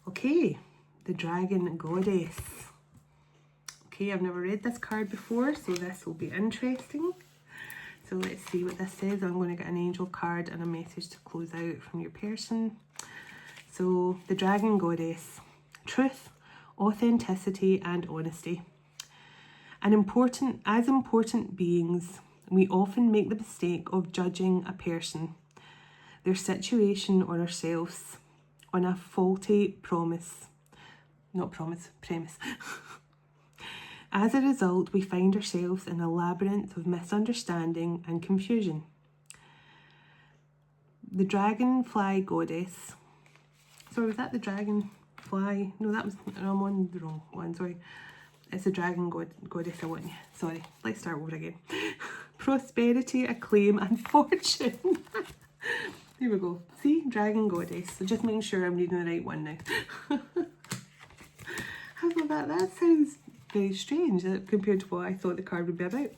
Okay, the Dragon Goddess. Okay, I've never read this card before, so this will be interesting. So let's see what this says. I'm going to get an angel card and a message to close out from your person. So, the Dragon Goddess. Truth, authenticity and honesty. As important beings, we often make the mistake of judging a person, their situation or ourselves on a faulty premise. As a result, we find ourselves in a labyrinth of misunderstanding and confusion. The Dragonfly Goddess. Sorry, was that the Dragonfly? No, I'm on the wrong one, sorry. It's the Dragon Goddess I want you. Sorry, let's start over again. Prosperity, acclaim and fortune. There we go. See, Dragon Goddess. So just making sure I'm reading the right one now. How about that? That sounds very strange compared to what I thought the card would be about.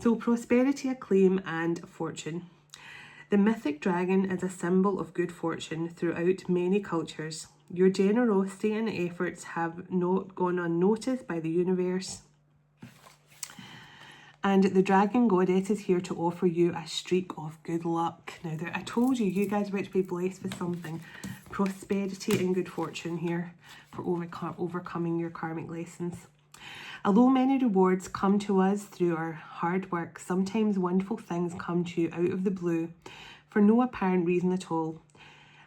So, prosperity, acclaim and fortune. The mythic dragon is a symbol of good fortune throughout many cultures. Your generosity and efforts have not gone unnoticed by the universe. And the Dragon Goddess is here to offer you a streak of good luck. Now, I told you, you guys are about to be blessed with something. Prosperity and good fortune here for overcoming your karmic lessons. Although many rewards come to us through our hard work, sometimes wonderful things come to you out of the blue for no apparent reason at all.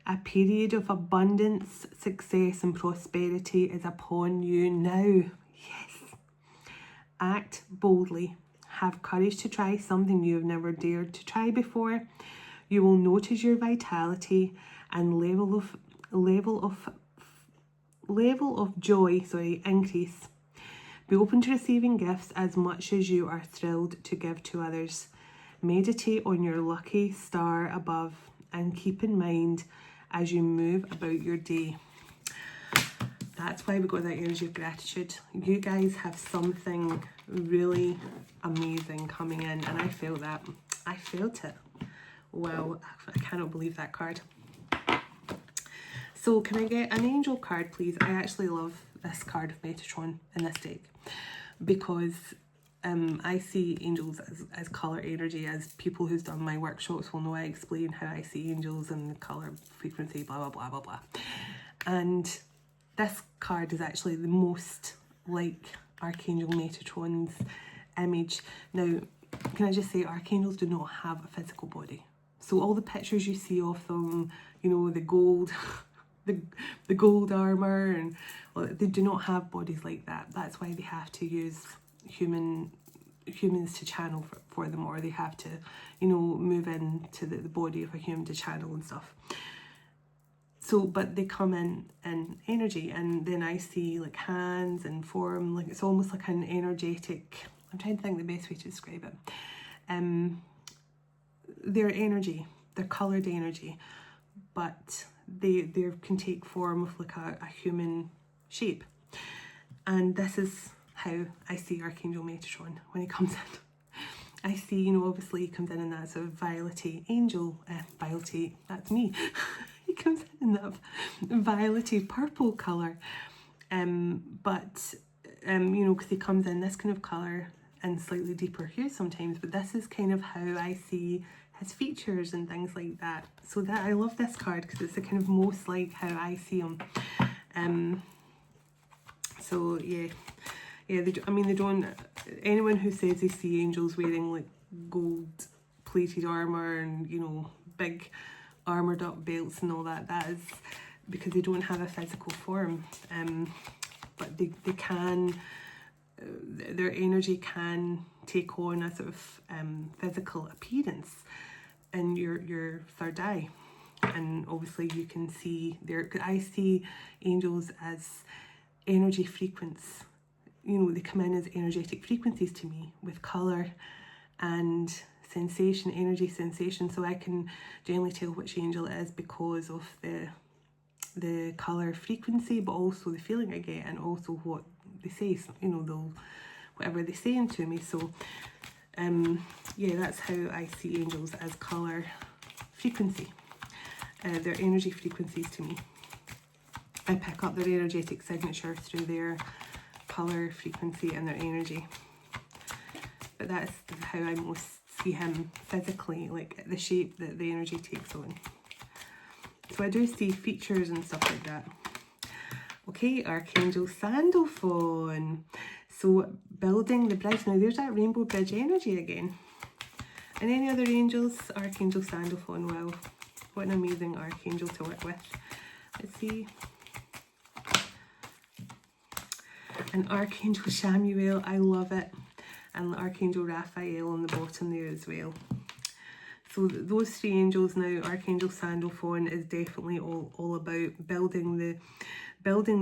A period of abundance, success and prosperity is upon you now. Yes. Act boldly. Have courage to try something you have never dared to try before. You will notice your vitality and level of joy increase. Be open to receiving gifts as much as you are thrilled to give to others. Meditate on your lucky star above and keep in mind as you move about your day. That's why we got that energy of gratitude. You guys have something really amazing coming in, and I feel that. I felt it. Wow, I cannot believe that card. So can I get an angel card, please? I actually love this card of Metatron in this deck because I see angels as colour energy. As people who's done my workshops will know, I explain how I see angels and colour frequency, blah, blah, blah, blah, blah. And this card is actually the most like Archangel Metatron's image. Now, can I just say, archangels do not have a physical body. So all the pictures you see of them, you know, the gold, the gold armor, and well, they do not have bodies like that. That's why they have to use humans to channel for them, or they have to, you know, move into the body of a human to channel and stuff. So, but they come in energy, and then I see like hands and form, like it's almost like an energetic, I'm trying to think the best way to describe it. Their energy, they're coloured energy, but they can take form of like a human shape. And this is how I see Archangel Metatron when he comes in. I see, you know, obviously he comes in that sort of violety angel, violety, that's me. He comes in that violety purple colour, but you know, because he comes in this kind of colour and slightly deeper here sometimes, but this is kind of how I see his features and things like that. So that I love this card because it's the kind of most like how I see him. So yeah, they don't, anyone who says they see angels wearing like gold plated armour and, you know, big armoured up belts and all that, that is because they don't have a physical form, but they can, their energy can take on a sort of physical appearance in your third eye. And obviously you can see there, I see angels as energy frequencies. You know, they come in as energetic frequencies to me with colour and sensation, energy sensation. So I can generally tell which angel it is because of the colour frequency, but also the feeling I get, and also what they say. So, you know, whatever they're saying to me. So yeah, that's how I see angels, as colour frequency. Their energy frequencies to me. I pick up their energetic signature through their colour frequency and their energy. But that's how I most see him physically, like the shape that the energy takes on. So I do see features and stuff like that. Okay, Archangel Sandalphon. So building the bridge. Now there's that rainbow bridge energy again. And any other angels? Archangel Sandalphon. Wow, what an amazing archangel to work with. Let's see. And Archangel Shamuel, I love it. And Archangel Raphael on the bottom there as well. So those three angels now, Archangel Sandalphon is definitely all about building the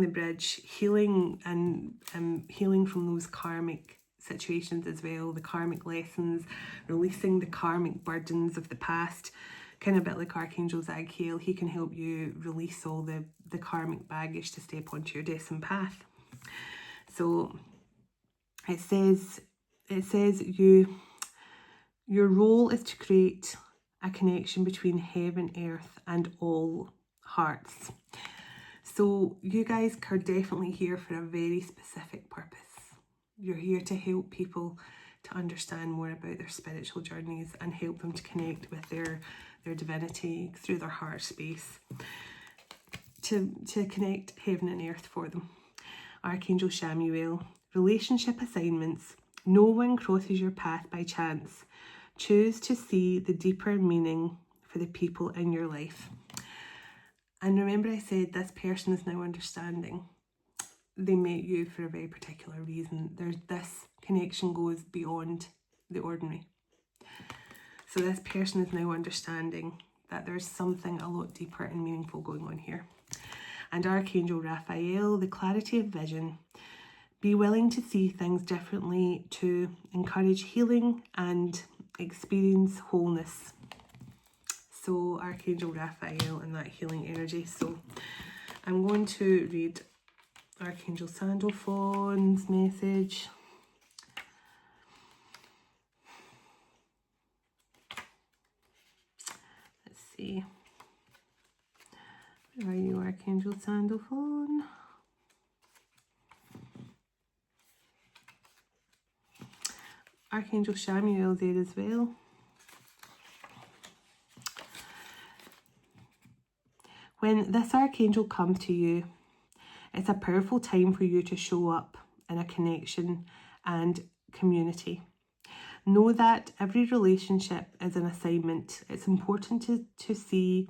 bridge, healing, and healing from those karmic situations as well, the karmic lessons, releasing the karmic burdens of the past. Kind of a bit like Archangel Zadkiel, he can help you release all the karmic baggage to step onto your destined path. So it says your role is to create a connection between heaven, earth, and all hearts. So you guys are definitely here for a very specific purpose. You're here to help people to understand more about their spiritual journeys and help them to connect with their divinity through their heart space, to connect heaven and earth for them. Archangel Shamuel, relationship assignments. No one crosses your path by chance. Choose to see the deeper meaning for the people in your life. And remember I said this person is now understanding. They met you for a very particular reason. This connection goes beyond the ordinary. So this person is now understanding that there's something a lot deeper and meaningful going on here. And Archangel Raphael, the clarity of vision. Be willing to see things differently to encourage healing and experience wholeness. So Archangel Raphael and that healing energy. So I'm going to read Archangel Sandalphon's message. Let's see. Where are you, Archangel Sandalphon? Archangel Shamuel there as well. When this archangel comes to you, it's a powerful time for you to show up in a connection and community. Know that every relationship is an assignment. It's important to see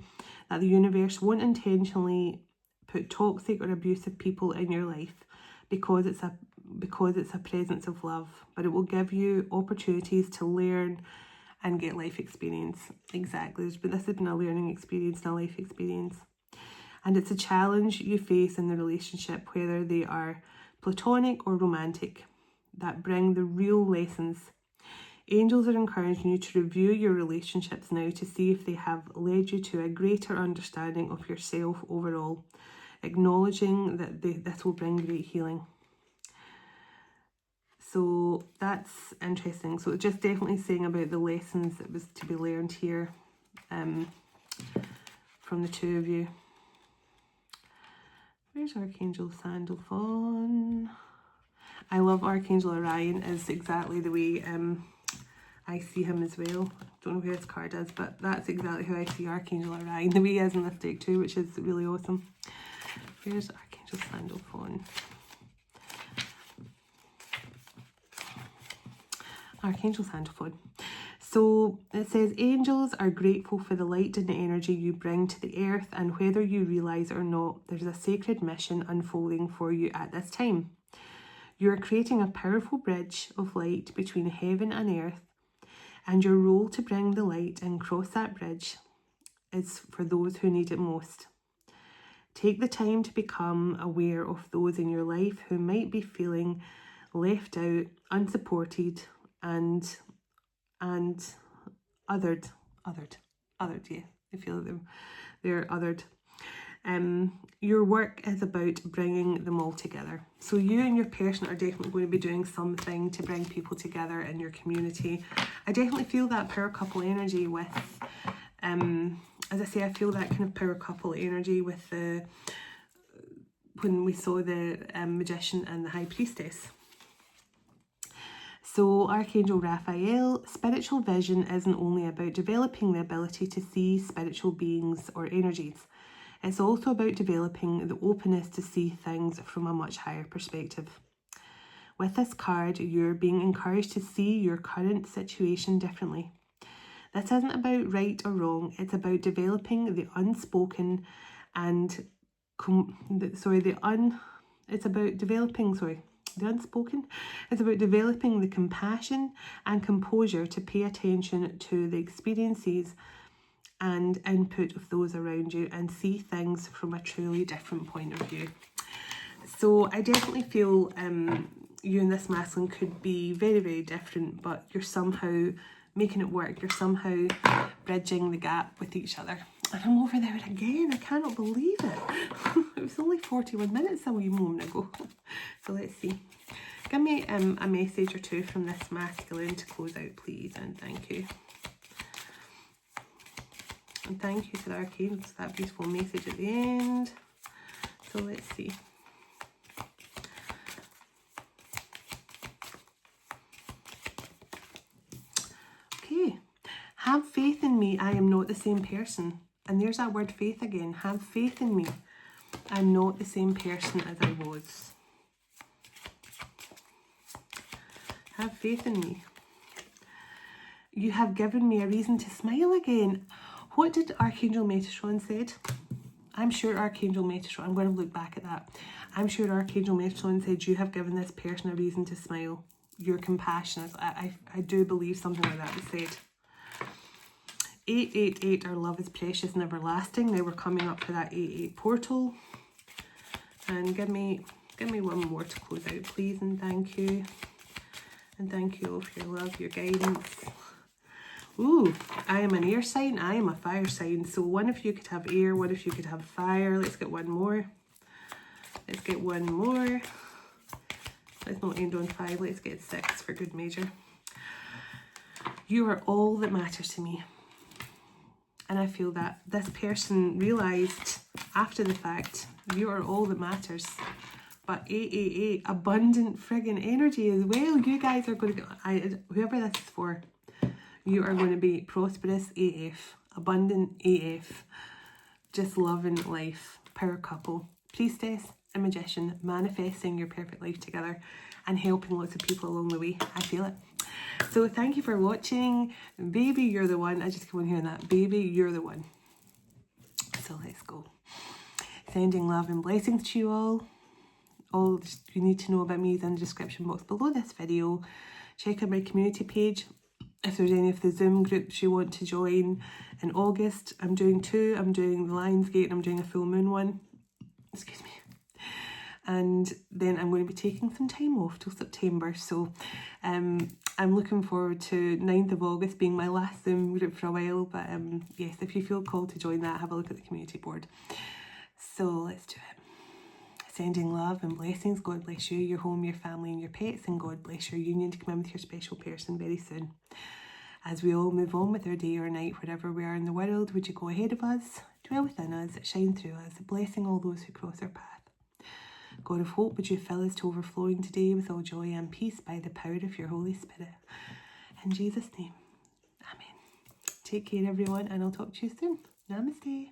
that the universe won't intentionally put toxic or abusive people in your life because it's a presence of love, but it will give you opportunities to learn and get life experience. Exactly. But this has been a learning experience and a life experience. And it's a challenge you face in the relationship, whether they are platonic or romantic, that bring the real lessons. Angels are encouraging you to review your relationships now to see if they have led you to a greater understanding of yourself overall, acknowledging that this will bring great healing. So that's interesting. So it's just definitely saying about the lessons that was to be learned here from the two of you. Where's Archangel Sandalphon? I love Archangel Orion is exactly the way I see him as well. Don't know who this card is, but that's exactly how I see Archangel Orion, the way he is in this deck too, which is really awesome. Where's Archangel Sandalphon? Archangel Sandalphon. So it says, angels are grateful for the light and the energy you bring to the earth, and whether you realise or not, there's a sacred mission unfolding for you at this time. You are creating a powerful bridge of light between heaven and earth, and your role to bring the light and cross that bridge is for those who need it most. Take the time to become aware of those in your life who might be feeling left out, unsupported, and othered, yeah. I feel that they're othered. Your work is about bringing them all together. So you and your person are definitely going to be doing something to bring people together in your community. I definitely feel that power couple energy with, as I say, I feel that kind of power couple energy with when we saw the Magician and the High Priestess. So Archangel Raphael, spiritual vision isn't only about developing the ability to see spiritual beings or energies. It's also about developing the openness to see things from a much higher perspective. With this card, you're being encouraged to see your current situation differently. This isn't about right or wrong. It's about developing the unspoken and It's about developing the compassion and composure to pay attention to the experiences and input of those around you and see things from a truly different point of view. So I definitely feel you and this masculine could be very, very different, but you're somehow making it work. You're somehow bridging the gap with each other. And I'm over there again. I cannot believe it. It was only 41 minutes a wee moment ago. So let's see. Give me a message or two from this masculine to close out, please, and thank you. And thank you to the Archangels for that beautiful message at the end. So let's see. Okay. Have faith in me, I am not the same person. And there's that word faith again. Have faith in me. I'm not the same person as I was. Have faith in me. You have given me a reason to smile again. What did Archangel Metatron said? I'm sure Archangel Metatron, I'm going to look back at that. I'm sure Archangel Metatron said, you have given this person a reason to smile. You're compassionate. I do believe something like that was said. 888, our love is precious and everlasting. Now we're coming up to that 88 portal. And give me one more to close out, please, and thank you. And thank you all for your love, your guidance. Ooh, I am an air sign, I am a fire sign. So one of you could have air, one of you could have fire. Let's get one more. Let's get one more. Let's not end on 5, let's get 6 for good measure. You are all that matters to me. And I feel that this person realised after the fact, you are all that matters. But 888, abundant friggin' energy as well. You guys are going to, whoever this is for, you are going to be prosperous AF, abundant AF, just loving life, power couple, priestess and magician, manifesting your perfect life together and helping lots of people along the way. I feel it. So thank you for watching. Baby, you're the one. I just keep on hearing that. Baby, you're the one. So let's go. Sending love and blessings to you all. All you need to know about me is in the description box below this video. Check out my community page. If there's any of the Zoom groups you want to join in August, I'm doing 2. I'm doing the Lionsgate and I'm doing a full moon one. Excuse me. And then I'm going to be taking some time off till September. So I'm looking forward to 9th of August being my last Zoom group for a while. But yes, if you feel called to join that, have a look at the community board. So let's do it. Sending love and blessings. God bless you, your home, your family and your pets. And God bless your union to come in with your special person very soon. As we all move on with our day or night, wherever we are in the world, would you go ahead of us, dwell within us, shine through us, blessing all those who cross our path. God of hope, would you fill us to overflowing today with all joy and peace by the power of your Holy Spirit. In Jesus' name, amen. Take care, everyone, and I'll talk to you soon. Namaste.